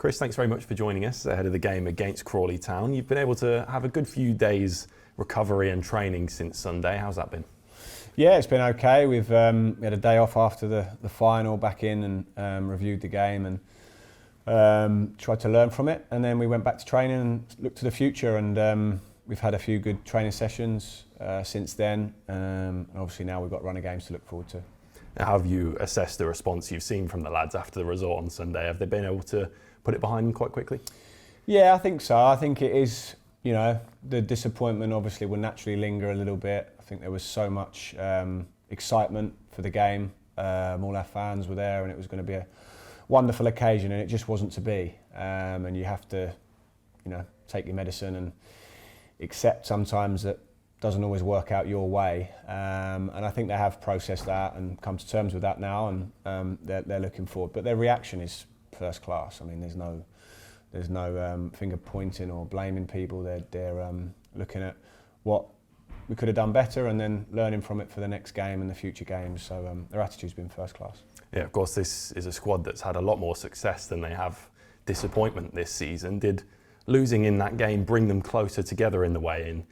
Chris, thanks very much for joining us ahead of the game against Crawley Town. You've been able to have a good few days recovery and training since Sunday. How's that been? Yeah, it's been okay. We had a day off after the final, back in and reviewed the game and tried to learn from it. And then we went back to training and looked to the future. And we've had a few good training sessions since then. And obviously now we've got runner games to look forward to. How have you assessed the response you've seen from the lads after the result on Sunday? Have they been able to put it behind them quite quickly? Yeah, I think so. I think it is, the disappointment obviously will naturally linger a little bit. I think there was so much excitement for the game. All our fans were there and it was going to be a wonderful occasion, and it just wasn't to be. And you have to, take your medicine and accept sometimes that doesn't always work out your way. And I think they have processed that and come to terms with that now, and they're looking forward. But their reaction is first class. I mean, there's no finger pointing or blaming people. They're looking at what we could have done better and then learning from it for the next game and the future games. So their attitude's been first class. Yeah, of course, this is a squad that's had a lot more success than they have disappointment this season. Did losing in that game bring them closer together in the way and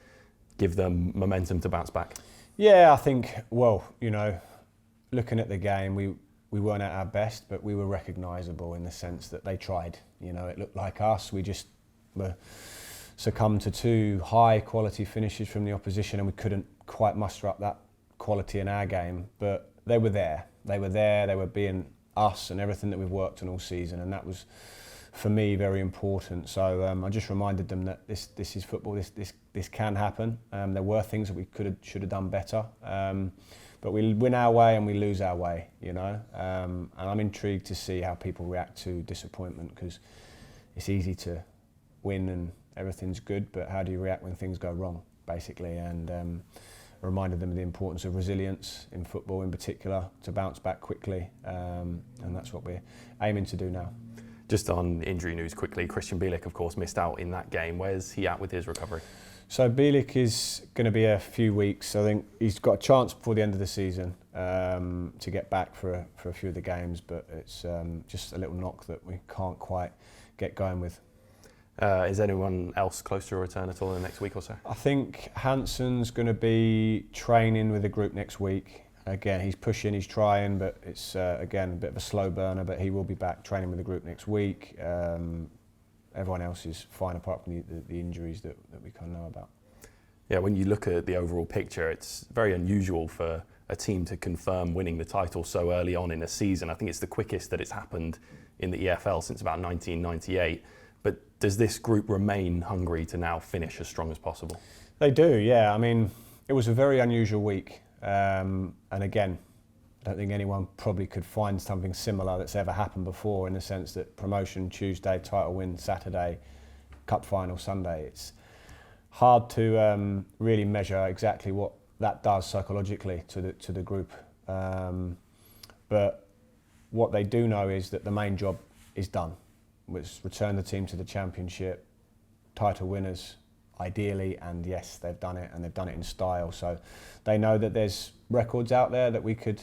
give them momentum to bounce back? Yeah, I think, looking at the game, we weren't at our best, but we were recognisable in the sense that they tried. It looked like us. We just were succumbed to two high quality finishes from the opposition, and we couldn't quite muster up that quality in our game. But they were there. They were being us and everything that we've worked on all season, and that was, for me, very important. So I just reminded them that this is football. This can happen. There were things that we should have done better. But we win our way and we lose our way, And I'm intrigued to see how people react to disappointment, because it's easy to win and everything's good, but how do you react when things go wrong, basically? And I reminded them of the importance of resilience in football in particular, to bounce back quickly, and that's what we're aiming to do now. Just on injury news quickly, Christian Bielik, of course, missed out in that game. Where's he at with his recovery? So Bielik is going to be a few weeks. I think he's got a chance before the end of the season to get back for a few of the games, but it's just a little knock that we can't quite get going with. Is anyone else close to a return at all in the next week or so? I think Hansen's going to be training with the group next week. Again, he's pushing, he's trying, but it's again a bit of a slow burner, but he will be back training with the group next week. Everyone else is fine apart from the injuries that we kind of know about. Yeah, when you look at the overall picture, it's very unusual for a team to confirm winning the title so early on in a season. I think it's the quickest that it's happened in the EFL since about 1998. But does this group remain hungry to now finish as strong as possible? They do, yeah. I mean, it was a very unusual week. And again, I don't think anyone probably could find something similar that's ever happened before, in the sense that promotion Tuesday, title win Saturday, cup final Sunday. It's hard to really measure exactly what that does psychologically to the group. But what they do know is that the main job is done, which return the team to the championship, title winners ideally, and yes, they've done it, and they've done it in style. So they know that there's records out there that we could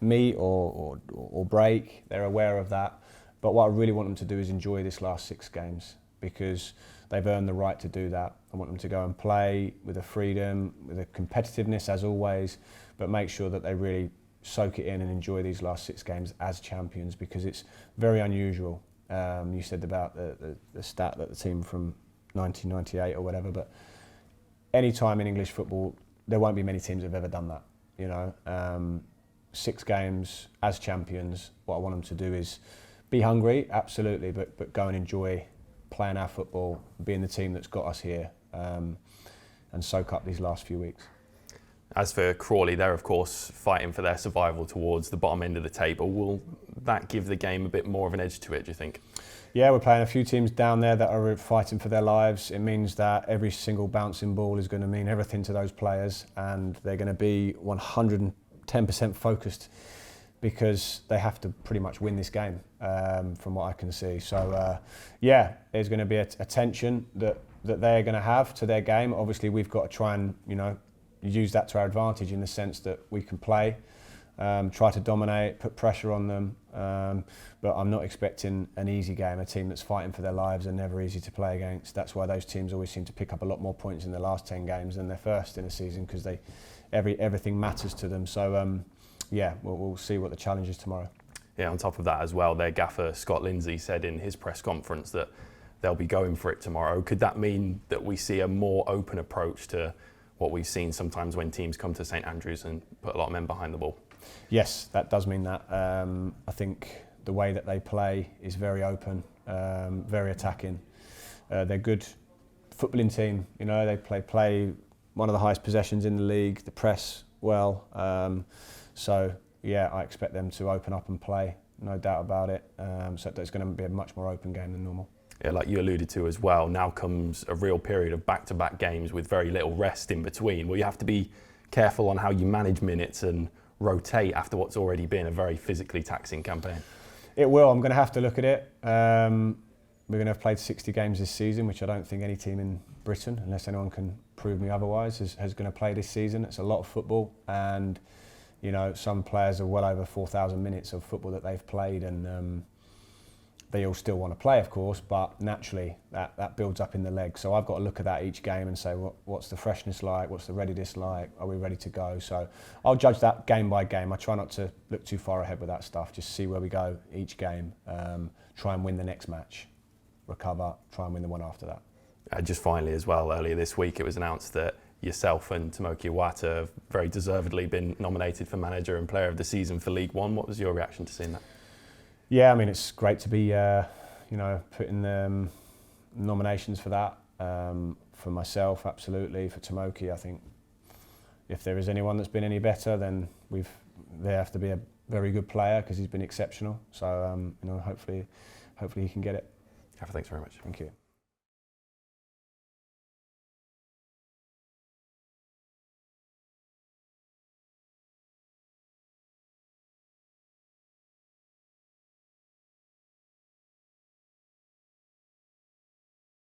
meet or break. They're aware of that. But what I really want them to do is enjoy this last 6 games, because they've earned the right to do that. I want them to go and play with a freedom, with a competitiveness as always, but make sure that they really soak it in and enjoy these last 6 games as champions, because it's very unusual. You said about the stat that the team from 1998 or whatever, but any time in English football, there won't be many teams that have ever done that. 6 games as champions. What I want them to do is be hungry, absolutely, but go and enjoy playing our football, being the team that's got us here, and soak up these last few weeks. As for Crawley, they're of course fighting for their survival towards the bottom end of the table. Will that give the game a bit more of an edge to it, do you think? Yeah, we're playing a few teams down there that are fighting for their lives. It means that every single bouncing ball is going to mean everything to those players, and they're going to be 110% focused, because they have to pretty much win this game, from what I can see. So yeah, there's going to be a tension that they're going to have to their game. Obviously, we've got to try and use that to our advantage, in the sense that we can play, try to dominate, put pressure on them, But I'm not expecting an easy game. A team that's fighting for their lives are never easy to play against. That's why those teams always seem to pick up a lot more points in their last 10 games than their first in a season, because everything matters to them. So yeah, we'll see what the challenge is tomorrow. Yeah, on top of that as well, their gaffer Scott Lindsay said in his press conference that they'll be going for it tomorrow. Could that mean that we see a more open approach to what we've seen sometimes when teams come to St Andrews and put a lot of men behind the ball? Yes, that does mean that. I think the way that they play is very open, very attacking. They're a good footballing team. You know, they play one of the highest possessions in the league. The press well. So yeah, I expect them to open up and play, no doubt about it. So it's going to be a much more open game than normal. Yeah, like you alluded to as well, now comes a real period of back-to-back games with very little rest in between. Will you have to be careful on how you manage minutes and rotate after what's already been a very physically taxing campaign? It will. I'm going to have to look at it. We're going to have played 60 games this season, which I don't think any team in Britain, unless anyone can prove me otherwise, is going to play this season. It's a lot of football, and you know, some players are well over 4,000 minutes of football that they've played, and they all still want to play, of course, but naturally that builds up in the legs. So I've got to look at that each game and say, what's the freshness like? What's the readiness like? Are we ready to go? So I'll judge that game by game. I try not to look too far ahead with that stuff. Just see where we go each game. Try and win the next match. Recover. Try and win the one after that. Just finally as well, earlier this week it was announced that yourself and Tomoki Iwata have very deservedly been nominated for Manager and Player of the Season for League One. What was your reaction to seeing that? Yeah, I mean, it's great to be, put in nominations for that. For myself, absolutely. For Tomoki, I think if there is anyone that's been any better, then they have to be a very good player, because he's been exceptional. So, hopefully he can get it. Thanks very much. Thank you.